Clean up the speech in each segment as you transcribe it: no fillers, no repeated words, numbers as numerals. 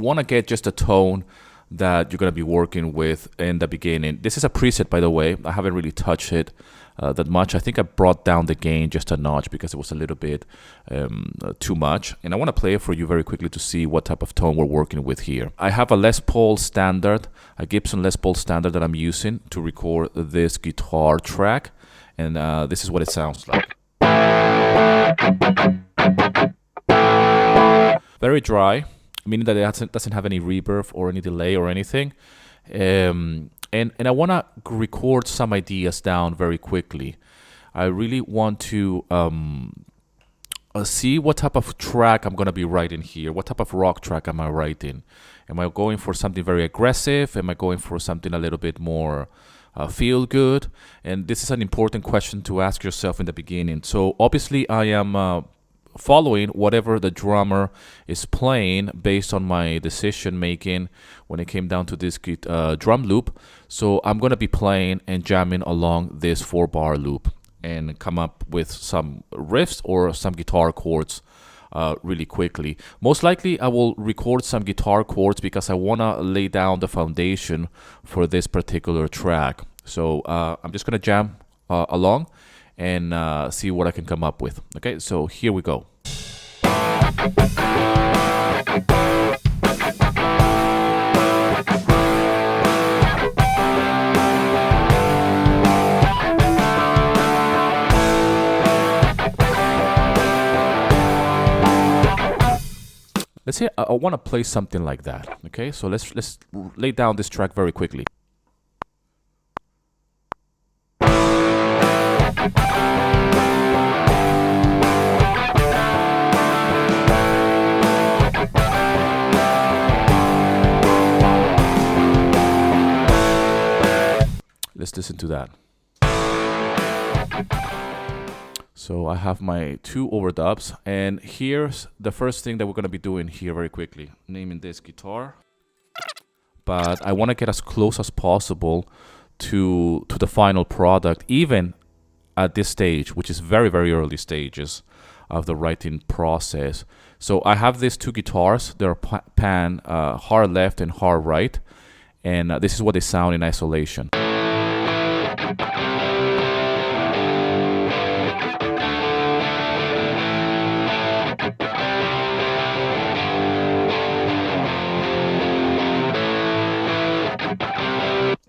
want to get just a tone that you're going to be working with in the beginning. This is a preset, by the way. I haven't really touched it that much. I think I brought down the gain just a notch because it was a little bit too much. And I want to play it for you very quickly to see what type of tone we're working with here. I have a Les Paul standard, a Gibson Les Paul standard that I'm using to record this guitar track. And this is what it sounds like. Very dry, meaning that it doesn't have any reverb or any delay or anything. And I want to record some ideas down very quickly. I really want to see what type of track I'm going to be writing here. What type of rock track am I writing? Am I going for something very aggressive? Am I going for something a little bit more feel good? And this is an important question to ask yourself in the beginning. So obviously I am following whatever the drummer is playing based on my decision making when it came down to this drum loop. So I'm going to be playing and jamming along this 4-bar loop and come up with some riffs or some guitar chords really quickly. Most likely I will record some guitar chords because I want to lay down the foundation for this particular track. So I'm just going to jam along and see what I can come up with. Okay, so here we go. Let's say I want to play something like that. Okay, so let's lay down this track very quickly. Let's listen to that. So I have my 2 overdubs, and here's the first thing that we're going to be doing here very quickly. Naming this guitar, but I want to get as close as possible to the final product, even at this stage, which is very, very early stages of the writing process. So I have these 2 guitars. They're pan hard left and hard right, and this is what they sound in isolation.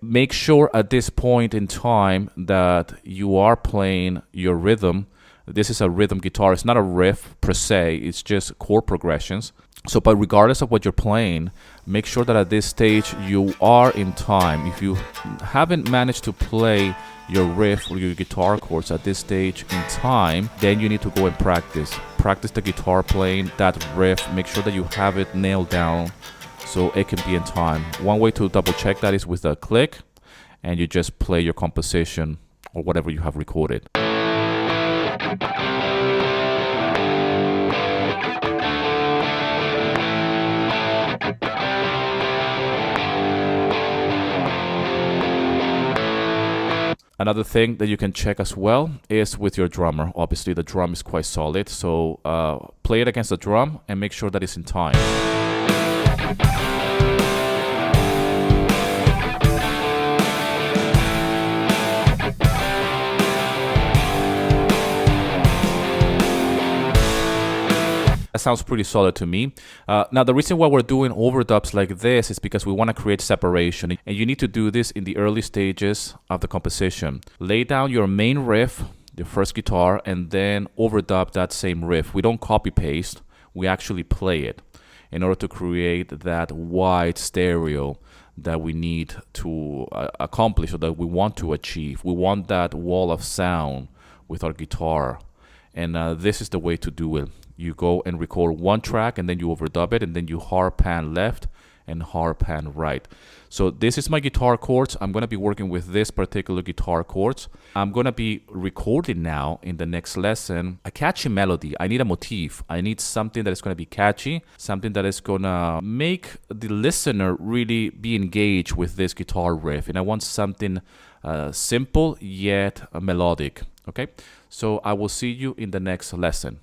Make sure at this point in time that you are playing your rhythm. This is a rhythm guitar. It's not a riff per se. It's just chord progressions. So, but regardless of what you're playing, make sure that at this stage you are in time. If you haven't managed to play your riff or your guitar chords at this stage in time, then you need to go and practice. Practice the guitar playing, that riff. Make sure that you have it nailed down so it can be in time. One way to double check that is with a click, and you just play your composition or whatever you have recorded. Another thing that you can check as well is with your drummer. Obviously the drum is quite solid, so play it against the drum and make sure that it's in time. That sounds pretty solid to me. Now, the reason why we're doing overdubs like this is because we want to create separation. And you need to do this in the early stages of the composition. Lay down your main riff, the first guitar, and then overdub that same riff. We don't copy paste. We actually play it in order to create that wide stereo that we need to accomplish or that we want to achieve. We want that wall of sound with our guitar. And this is the way to do it. You go and record one track and then you overdub it and then you hard pan left and hard pan right. So this is my guitar chords. I'm going to be working with this particular guitar chords. I'm going to be recording now in the next lesson a catchy melody. I need a motif. I need something that is going to be catchy, something that is going to make the listener really be engaged with this guitar riff. And I want something simple yet melodic. Okay, so I will see you in the next lesson.